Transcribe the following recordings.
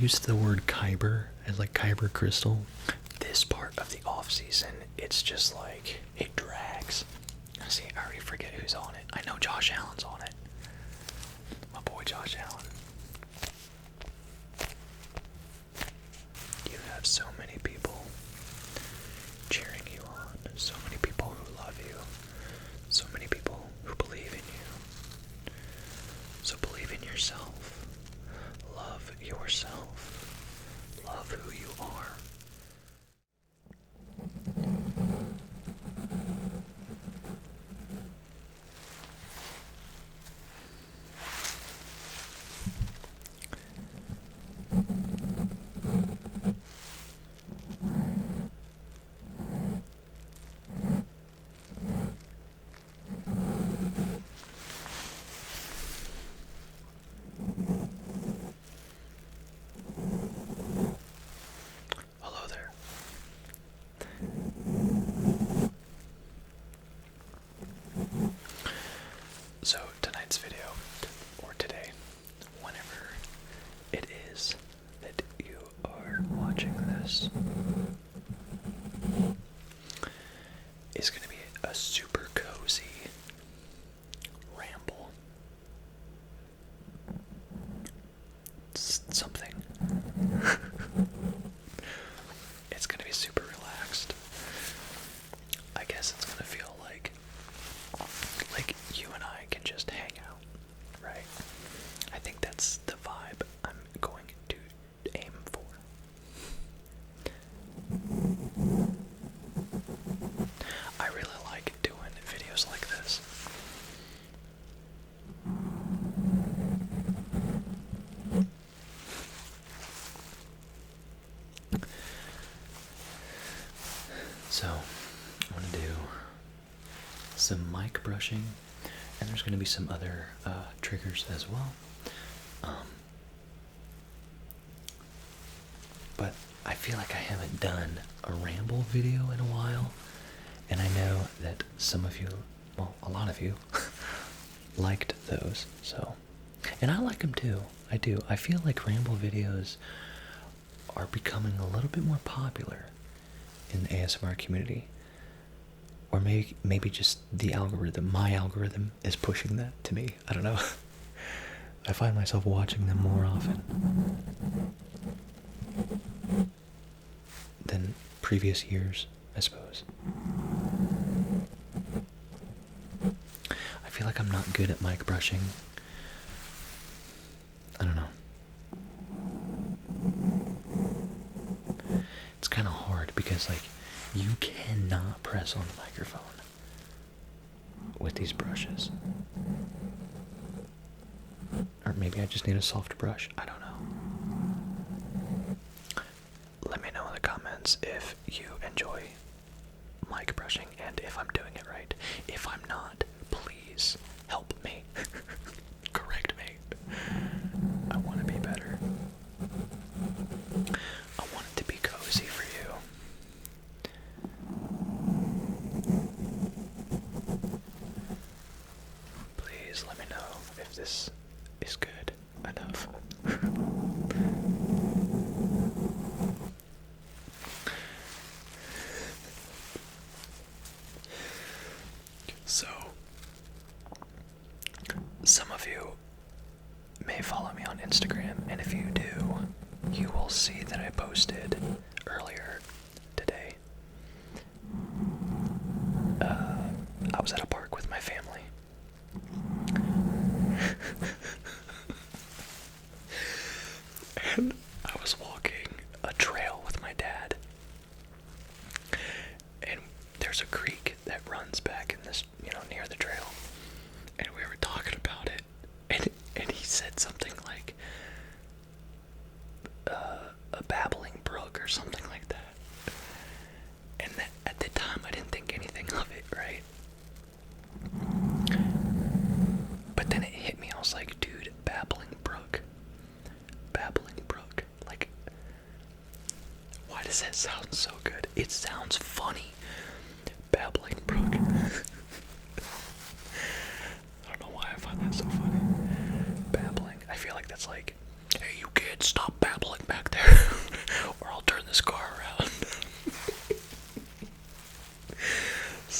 used the word kyber as like kyber crystal. This part of the off season, it's just like it drags. See, I already forget who's on it. I know Josh Allen's on it. My boy Josh Allen. You have so many people cheering you on, so many people who love you, so many people who believe in you. So believe in yourself. Love yourself. Love who you are. Hello there. So tonight's video, or today, whenever it is that you are watching this, is going to be a super cozy ramble. Something. It's going to be super relaxed. I guess it's going to feel like you and I can just hang out, right? I think that's the vibe I'm going to aim for. I really like doing videos like this. So, I'm going to do some mic brushing, and there's going to be some other triggers as well. But I feel like I haven't done a ramble video in a while, and I know that some of you, well, a lot of you, liked those, so. And I like them too, I do. I feel like ramble videos are becoming a little bit more popular in the ASMR community. Or maybe just the algorithm, my algorithm, is pushing that to me. I don't know. I find myself watching them more often than previous years, I suppose. I feel like I'm not good at mic brushing. I don't know. It's kind of hard because, like, you cannot press on the microphone with these brushes. Or maybe I just need a soft brush. I don't know. Let me know in the comments if you enjoy mic brushing and if I'm doing it right. If I'm not, please help me. Correct me. I want to be better. I want it to be cozy for you. Please let me know if this is good enough. So, some of you may follow me on Instagram, and if you do, you will see that I posted earlier today. I was at a park with my family. And I was walking a trail with my dad. And there's a creek that runs back in this, near the trail. And we were talking about it. And he said something like, a babbling brook or something like that. And at the time I didn't think anything of it, right? But then it hit me. I was like, dude, babbling brook. Like, why does that sound so good? It sounds funny. Babbling brook. I don't know why I find that so funny. Babbling. I feel like that's like, hey, you kids, stop babbling back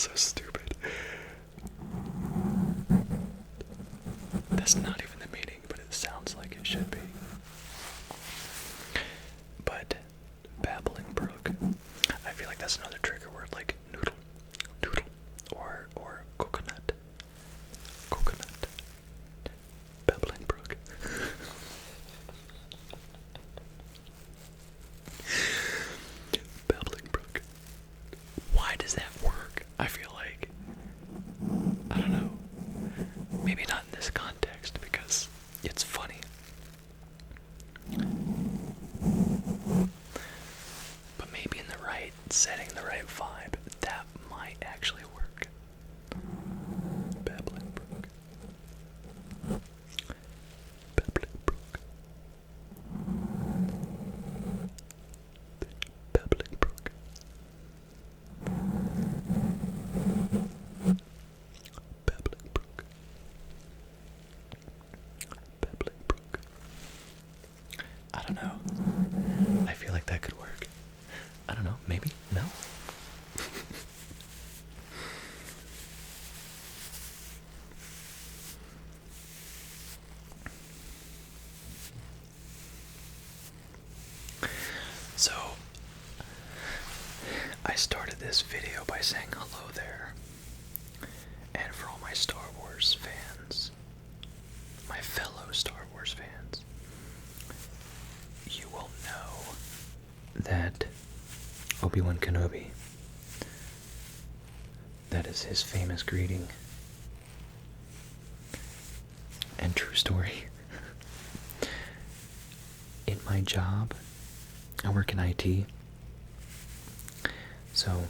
so stupid. That's not even the meaning, but it sounds like it should be. But babbling brook, I feel like that's another trigger word, like noodle, doodle, or coconut, coconut, babbling brook. Babbling brook. Why does that work? I feel like, I don't know, maybe not in this context because it's funny. But maybe in the right setting, the right vibe, that might actually work. Babbling brook. Babbling brook. Babbling brook. Babbling brook. Babbling brook. I don't know. I feel like that could work. I don't know. Maybe? No? So, I started this video by saying hello there. And for all my Star Wars fans, my fellow Star Wars fans, you will know that Obi-Wan Kenobi, that is his famous greeting. And true story, in my job, I work in IT, so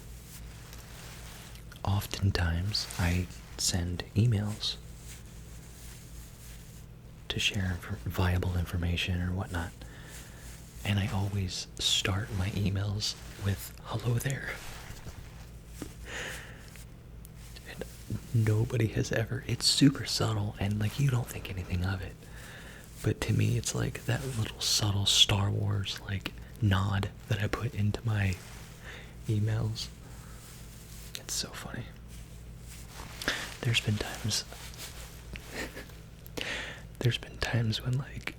oftentimes I send emails to share viable information or whatnot, and I always start my emails with hello there. And nobody has ever, it's super subtle and like you don't think anything of it, but to me it's like that little subtle Star Wars like nod that I put into my emails. It's so funny. There's been times when like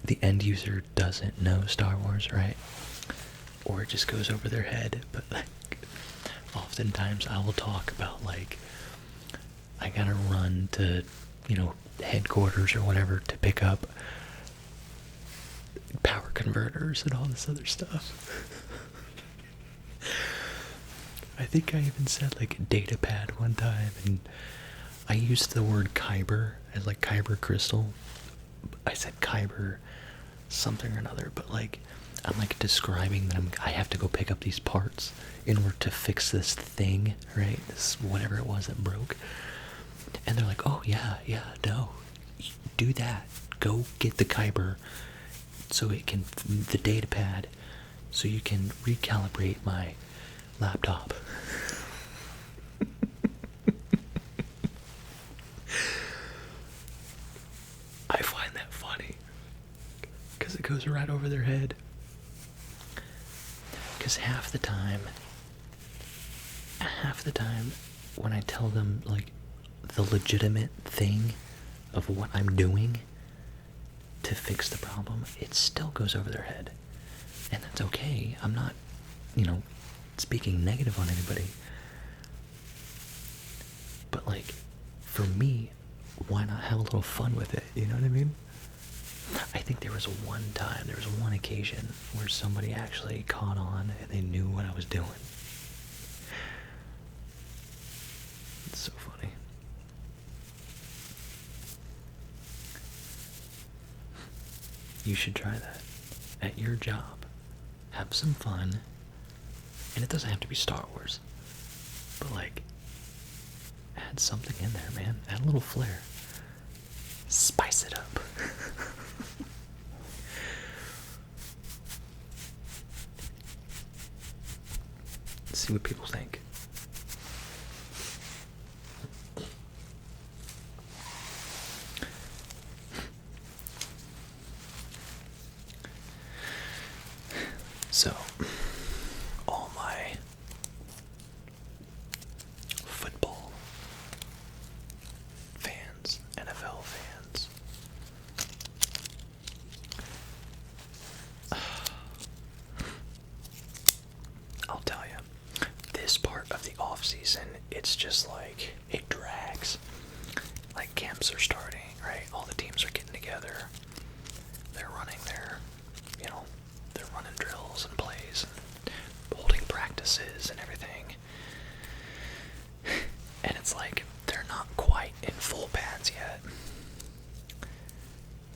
the end user doesn't know Star Wars, right? Or it just goes over their head, but like oftentimes I will talk about like I gotta run to, headquarters or whatever to pick up power converters and all this other stuff. I think I even said like data pad one time, and I used the word kyber as like kyber crystal. I said kyber something or another, but like I'm like describing that I have to go pick up these parts in order to fix this thing, right? This whatever it was that broke. And they're like, oh yeah, no, do that. Go get the kyber so it can, the data pad, so you can recalibrate my laptop. I find that funny because it goes right over their head. Because half the time when I tell them like the legitimate thing of what I'm doing to fix the problem, it still goes over their head. And that's okay. I'm not, speaking negative on anybody. But like, for me, why not have a little fun with it? You know what I mean? I think there was one occasion where somebody actually caught on and they knew what I was doing. It's so funny. You should try that at your job. Have some fun. And it doesn't have to be Star Wars. But like, add something in there, man. Add a little flair. Spice it up. See what people think. So, all my this part of the off season, it's just like it drags. Like camps are starting, right? All the teams are getting together. They're running they're running drills and plays and holding practices and everything. And it's like they're not quite in full pads yet.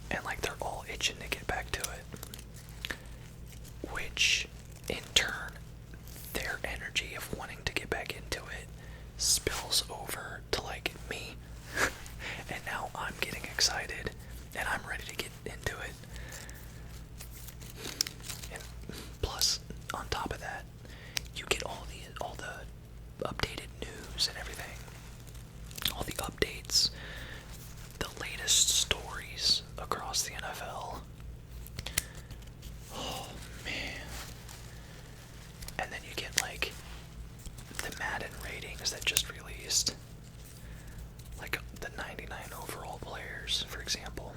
And like they're all itching to get back to it. Which in turn, their energy of wanting to get back into it spills over to like me. And now I'm getting excited and I'm ready to get into it. And plus, on top of that, you get all the updated news and everything. All the updates, the latest stories across the NFL. Oh man. And then you get like the Madden ratings that just released. Like the 99 overall players, for example.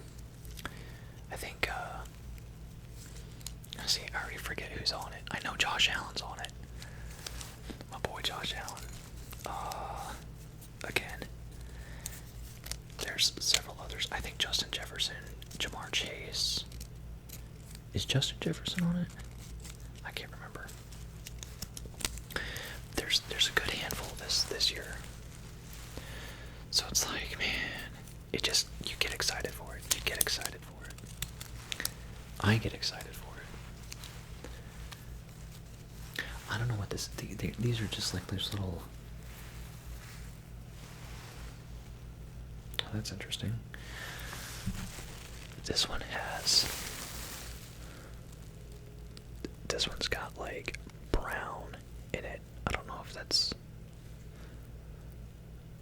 I think, I already forget who's on it. I know Josh Allen's on it. My boy Josh Allen. Again. There's several others. I think Justin Jefferson, Jamar Chase. Is Justin Jefferson on it? I can't remember. There's a good handful this year. So it's like, man, you get excited for it. You get excited for it. I get excited for it. I don't know what these are just like these little. Oh, that's interesting. This one's got like brown in it. I don't know if that's.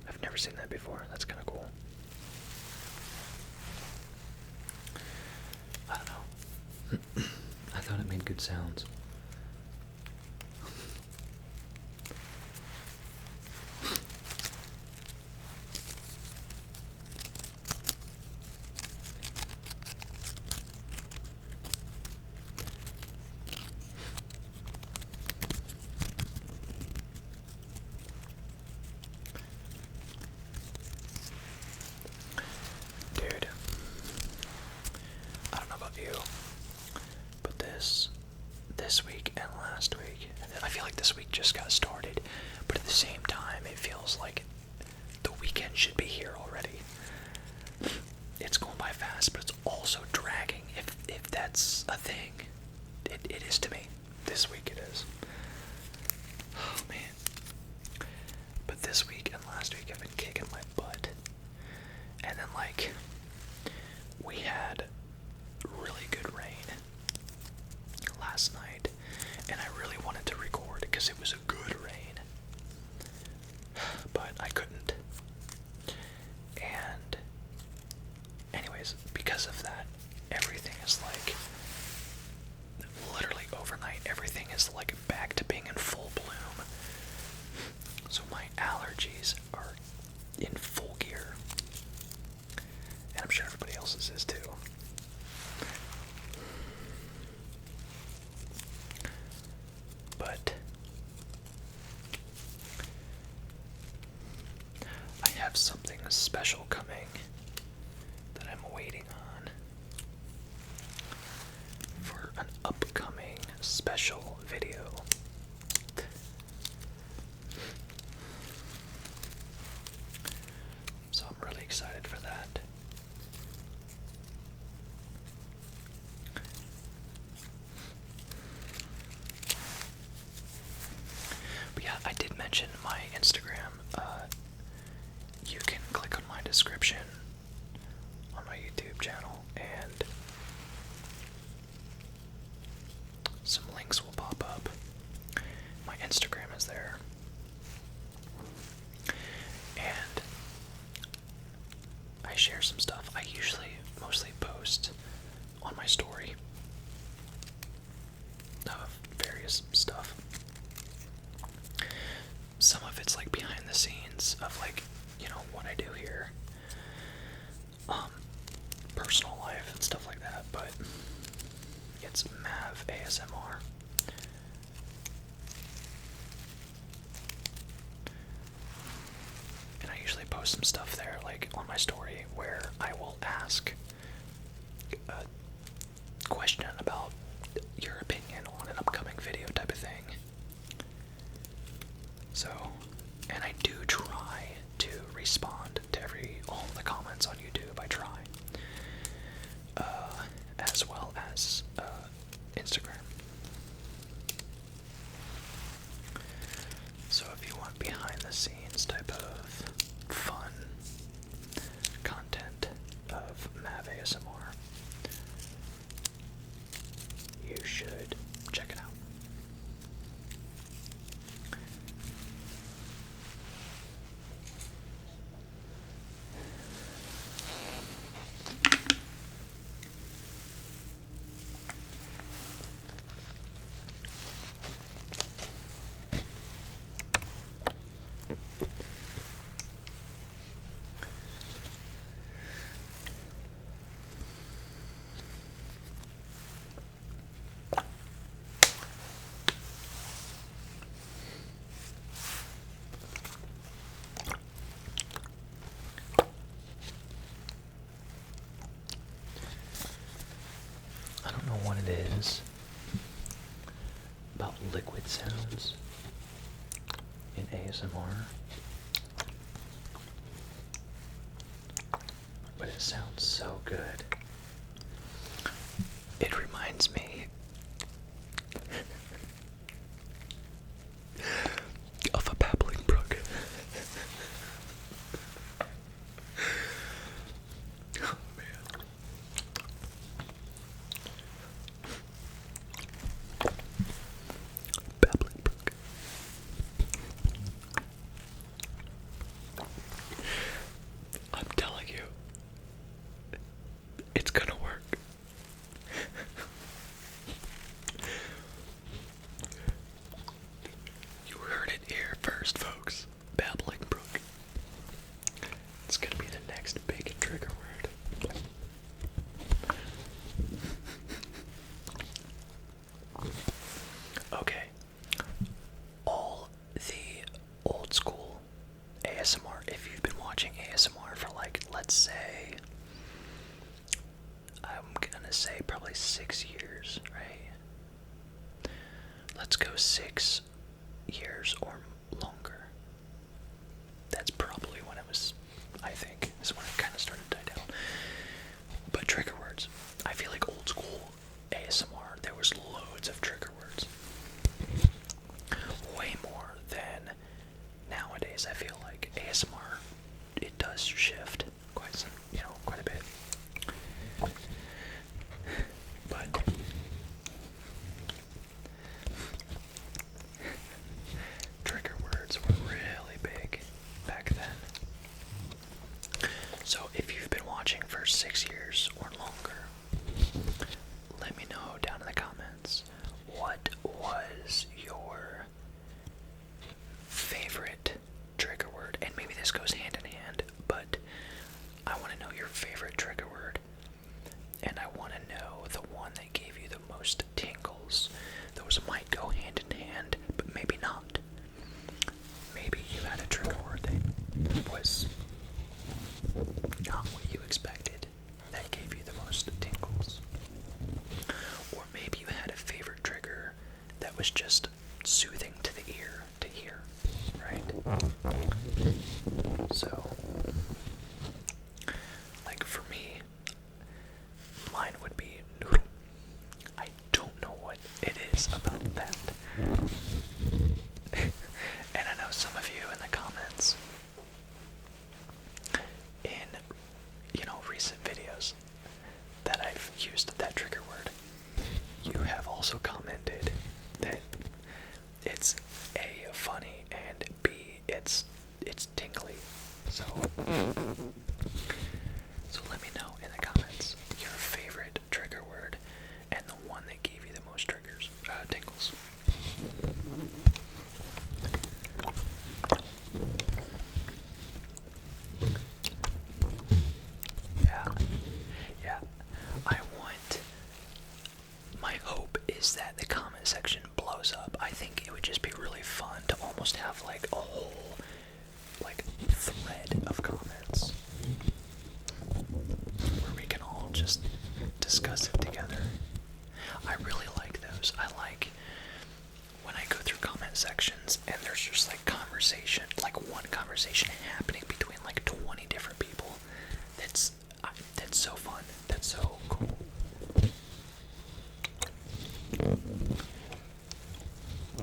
I've never seen that before. That's kind of cool. I don't know. I thought it made good sounds. Dude, I don't know about you, but this week and last week, and I feel like this week just got started, but at the same time, it feels like the weekend should be here already. It's going by fast, but it's also dragging, if that's a thing. It is to me. This week it is. Oh, man. But this week and last week I've been kicking my butt. And then, like, we had really good rain last night, and I really wanted to record because it was a good rain, but I couldn't. And anyways, because of that, everything is like, literally overnight, everything is like back to being in full bloom. So my allergies are in full gear. And I'm sure everybody else's is too. But I have something special coming that I'm waiting on for an upcoming special video. So I'm really excited for that. But yeah, I did mention my Instagram. You can click on my description on my YouTube channel, and some links will pop up. My Instagram is there. And I share some stuff. I usually mostly post on my story of various stuff. Some of it's like behind the scenes of like, what I do here. Personal life and stuff like that, but it's Mav ASMR. post some stuff there, like on my story, where I will ask a question about your opinion on an upcoming video type of thing. So, and I do try to respond to all the comments on YouTube. I try, as well as Instagram. So if you want behind the scenes type of fun content of Mav ASMR, you should check it out. I don't know what it is about liquid sounds in ASMR, but it sounds so good. It reminds me of a babbling brook. Oh man. Babbling brook. I'm telling you, it's gonna work. You heard it here first, folks. Babbling brook. It's gonna be the next big trigger word. Okay. All the old school ASMR, if you've been watching ASMR for like, let's say, I'm gonna say probably 6 years, right? Let's go 6 years or longer. That's probably when it was, I think, is when it kind of started to die down. But trigger words, I feel like old school ASMR, there was loads of trigger words. Way more than nowadays. I feel like ASMR, it does shift quite a bit. But trigger words were really big back then. So if you've been watching for 6 years or longer, let me know down in the comments, what was your favorite trigger word? And maybe this goes hand in hand, but I want to know your favorite trigger word, and I want to know the one that gave you the most tingles. Those might go hand in hand, but maybe not. Maybe you had a trigger word that was not what you expected, that gave you the most tingles. Or maybe you had a favorite trigger that was just soothing to the ear to hear, right? So, like for me, mine would be noodle. I don't know what it is about that. And I know some of you in the comments, in, recent videos that I've used that trigger word, you have also commented that it's A, funny, and B, it's tingly. So let me know in the comments your favorite trigger word and the one that gave you the most tingles. Yeah. My hope is that the comment section blows up. I think it would just be really fun to almost have like a whole thread of comments sections, and there's just like conversation, like one conversation happening between like 20 different people. That's so fun. That's so cool.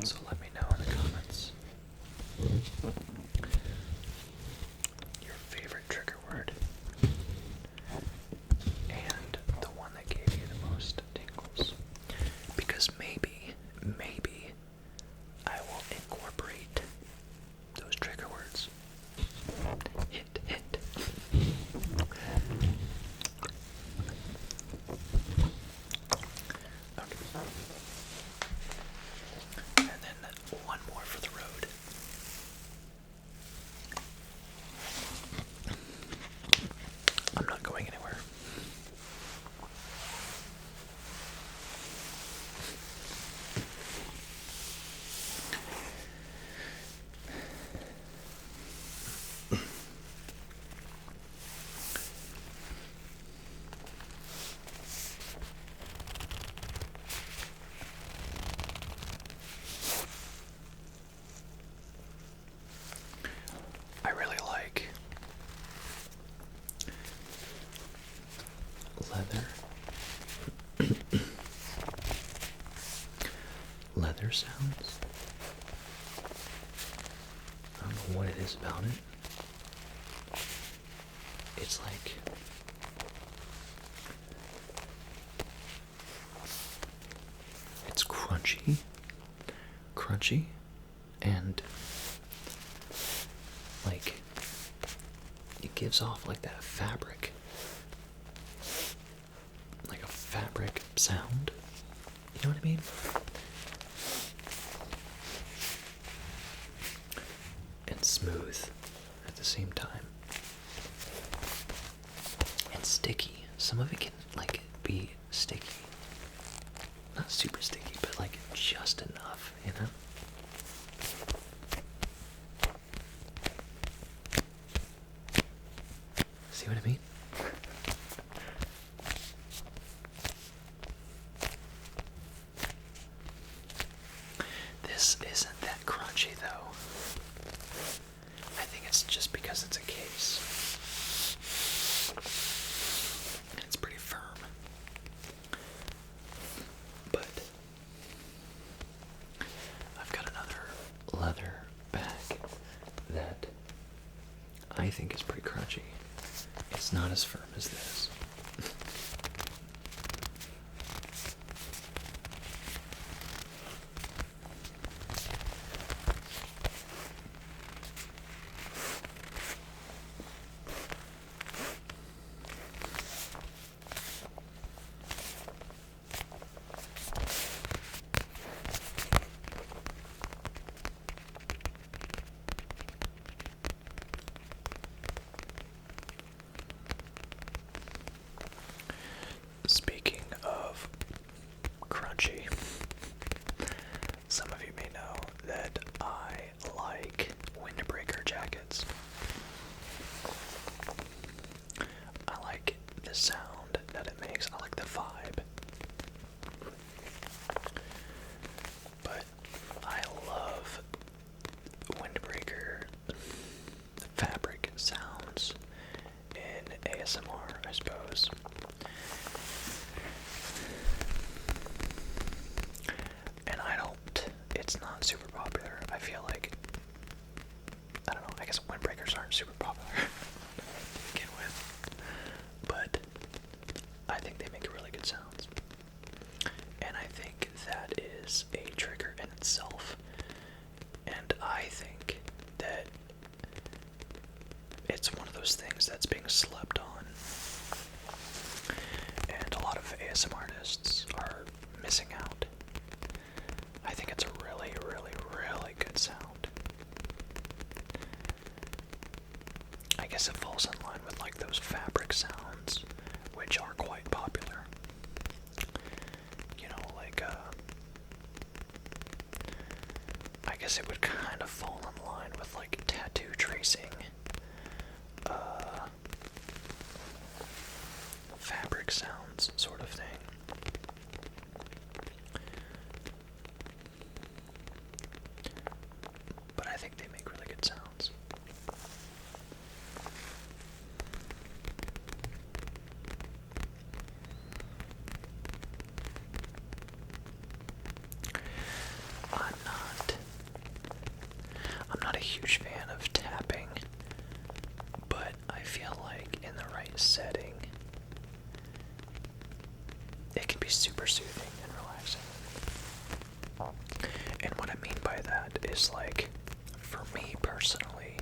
So let me know in the comments your favorite trigger word and the one that gave you the most tingles. Because maybe I will incorporate those trigger words. Hint, hint. Okay. And then one more for the road. I'm not going anywhere. I really like leather sounds. I don't know what it is about it. It's like it's crunchy, and like it gives off like that fabric, like a fabric sound. You know what I mean? And smooth at the same time. And sticky. Some of it can like be sticky. Not super sticky, but like just enough, you know? See what I mean? This isn't that crunchy though. I think it's just because it's a case. And it's pretty firm. But I've got another leather bag that I think is pretty crunchy. It's not as firm as this. Speaking of crunchy, some of you may know that I like windbreaker jackets. I like the sound that it makes. I like the vibe. But I love windbreaker fabric sounds in ASMR, I suppose. It's not super popular. I feel like, I don't know, I guess windbreakers aren't super popular to begin with, but I think they make really good sounds, and I think that is a trigger in itself, and I think that it's one of those things that's being slept on, and a lot of ASMR artists are missing out. I think it's a really, really, really good sound. I guess it falls in line with like those fabric sounds, which are quite popular. You know, like, I guess it would kind of fall in line with like tattoo tracing, fabric sounds sort of thing. think they make really good sounds. I'm not a huge fan of tapping, but I feel like in the right setting, it can be super soothing and relaxing. And what I mean by that is, like, for me personally,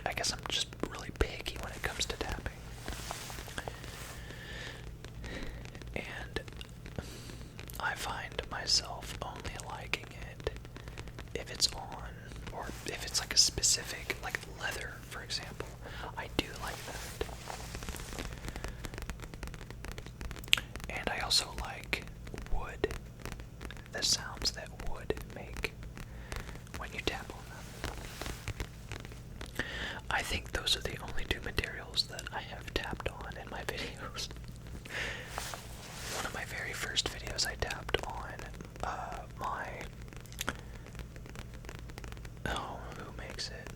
I guess I'm just really picky when it comes to tapping. And I find myself only liking it if it's on, or if it's like a specific, like leather, for example. I do like that. And I also like wood, the sounds that wood make when you tap on them. I think those are the only two materials that I have tapped on in my videos. One of my very first videos I tapped on who makes it?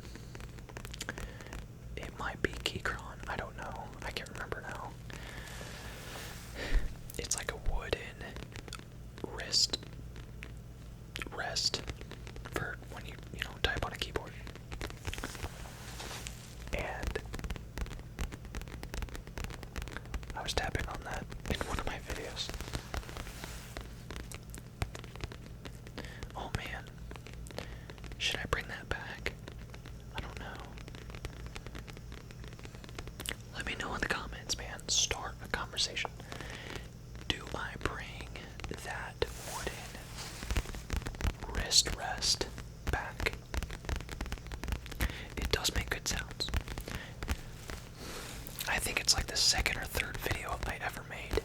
It might be Keychron, I don't know, I can't remember now. It's like a wooden rest for when you type on a keyboard. And I was tapping on that in one of my videos. Oh man, should I bring that back? I don't know. Let me know in the comments, man. Start a conversation. Do I bring that wooden wrist rest back? It does make good sounds. I think it's like the second or third video I ever made.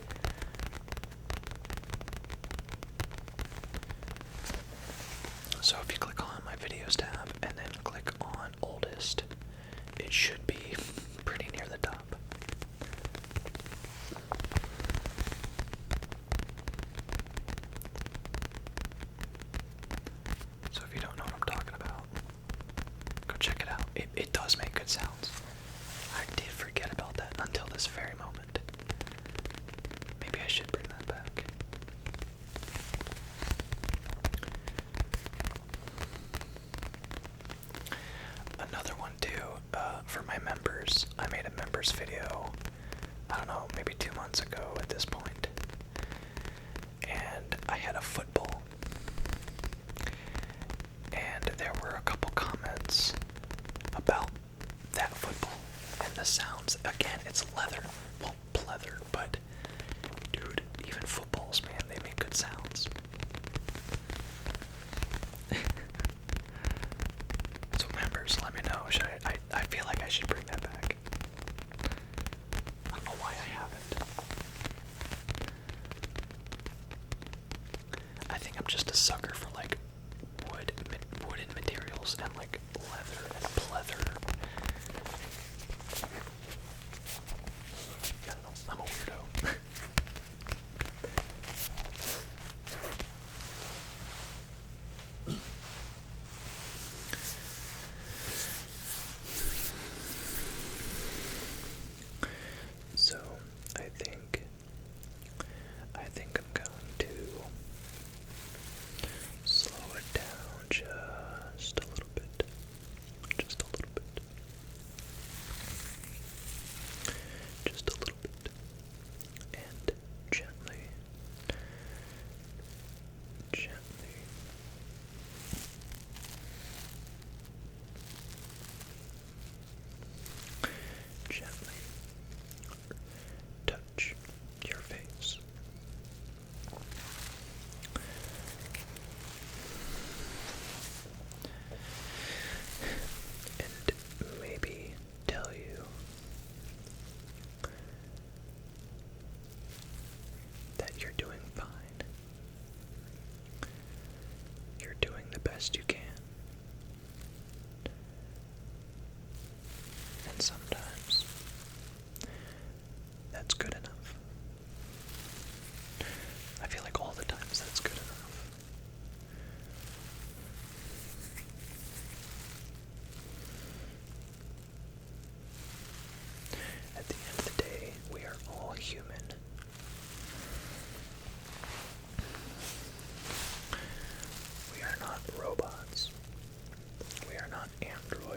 So if you click on my videos tab and then click on oldest, it should be pretty near the top. So if you don't know what I'm talking about, go check it out. It does make good sounds. I did forget about that until this very moment. Maybe I should bring that back. Another one too, for my members. I made a members video, I don't know, maybe 2 months ago at this point. And I had a football. And there were a couple comments about that football and the sounds. Again, it's leather, well, pleather, but dude, even footballs, man, they make good sounds. So members, let me know. I feel like I should bring that back. I don't know why I haven't. I think I'm just a sucker for like wooden materials and like leather and pleather. I don't know, I'm a weirdo. So I think I'm going to slow it down just a little bit. Just a little bit. Just a little bit. And gently. Gently. Gently touch your face. And maybe tell you that you're doing fine. You're doing the best you can. And sometimes that's good enough. I feel like all the times that's good enough.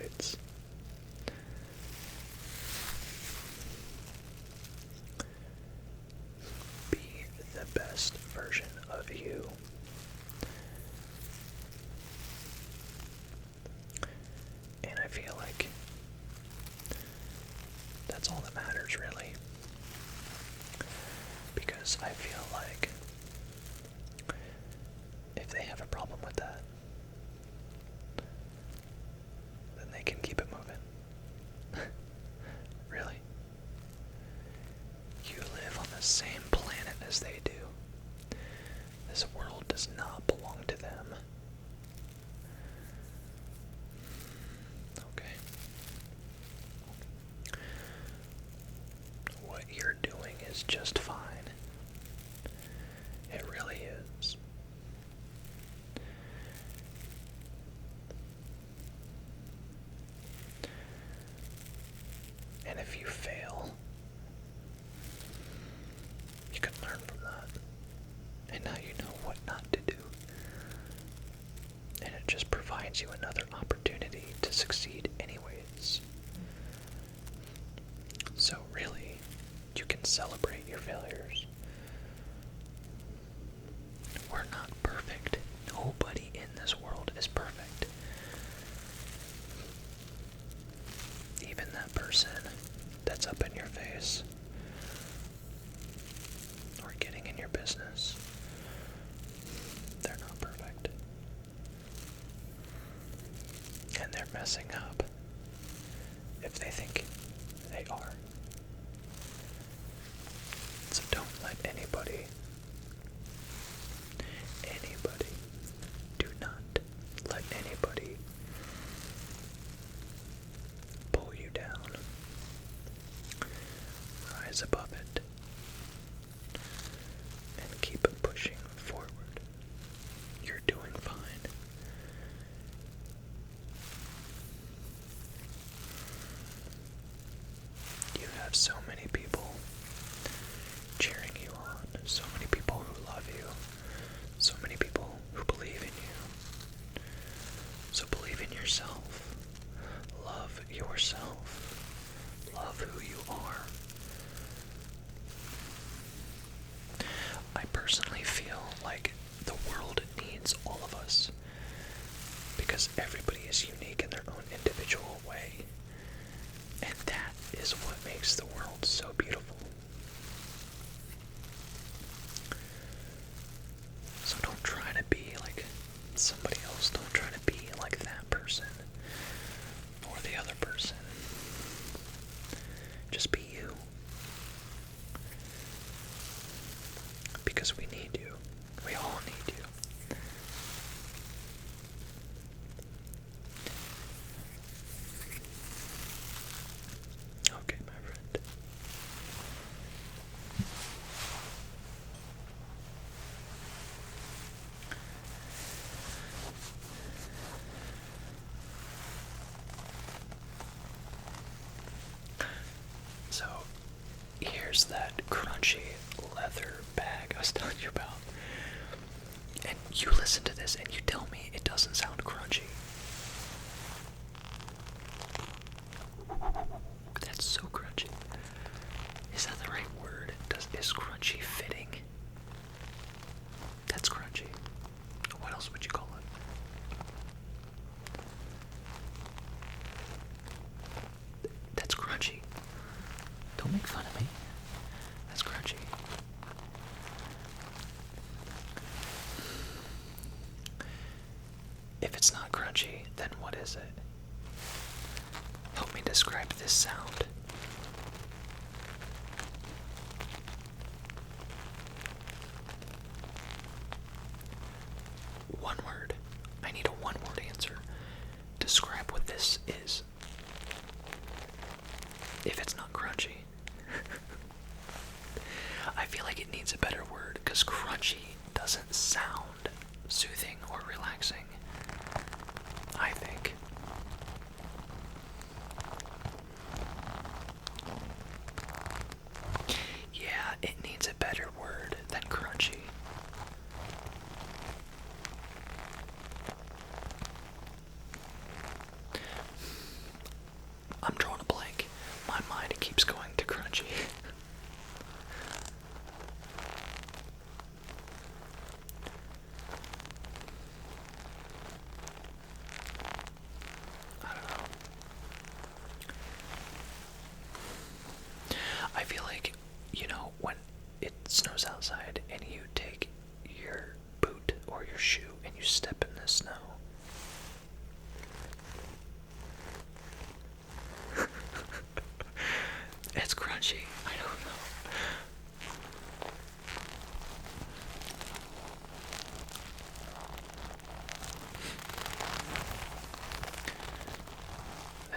highlights. Be the best version of you. And I feel like that's all that matters, really. Because I feel like if they have a problem with that, then they can keep it moving. Really. You live on the same planet as they do. This world does not belong to them. Okay. What you're doing is just fine. It really is. And if you fail, you can learn from that. And now you know what not to do. And it just provides you another opportunity to succeed anyways. So really, you can celebrate your failures. We're not perfect. Nobody in this world is perfect. Even that person that's up in your face or getting in your business, they're not perfect. And they're messing up if they think they are. So don't let anybody, do not let anybody pull you down. Rise above it and keep pushing forward. You're doing fine. You have so many people cheering you on, so many people who love you, so many people who believe in you. So believe in yourself. Love yourself. Love who you are. I personally feel like the world needs all of us because everybody is unique in their own individual way. And that is what makes the world so beautiful. So don't try to be like somebody else. Don't try to be like that person or the other person. Just be you. Because we need you. We all need you. Okay, my friend. So, here's that crunchy leather bag I was telling you about. And you listen to this and you tell me it doesn't sound crunchy. That's so crunchy. Is that the right word? Is crunchy fitting? That's crunchy. What else would you call it? That's crunchy. Don't make fun of me. That's crunchy. If it's not crunchy, then what is it? Help me describe this sound. One word. I need a one-word answer. Describe what this is. If it's not crunchy. I feel like it needs a better word because crunchy doesn't sound soothing or relaxing. I think.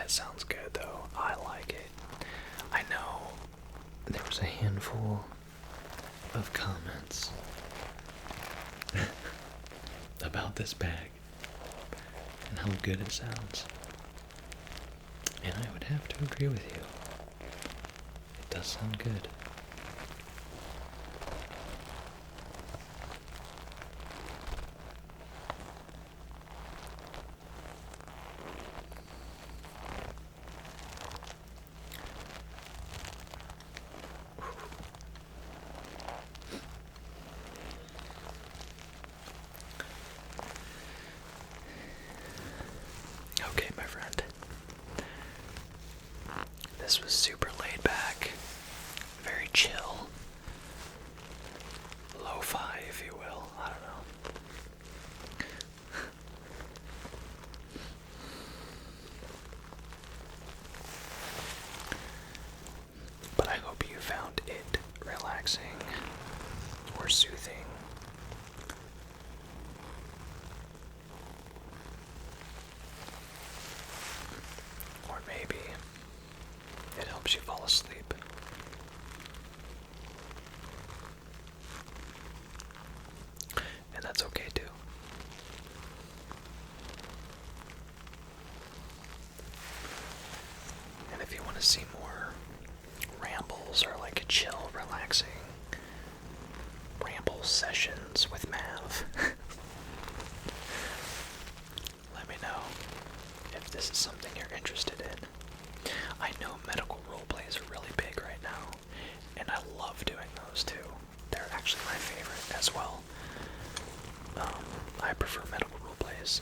That sounds good though. I like it. I know there was a handful of comments about this bag and how good it sounds. And I would have to agree with you. It does sound good. Okay, my friend. This was super laid back, very chill, lo-fi, if you will. I don't know. But I hope you found it relaxing or soothing. Or maybe it helps you fall asleep. And that's okay too. And if you want to see more rambles or like a chill, relaxing ramble sessions with Mav, let me know if this is something you're interested in. I know medical roleplays are really big right now, and I love doing those too. They're actually my favorite as well. I prefer medical roleplays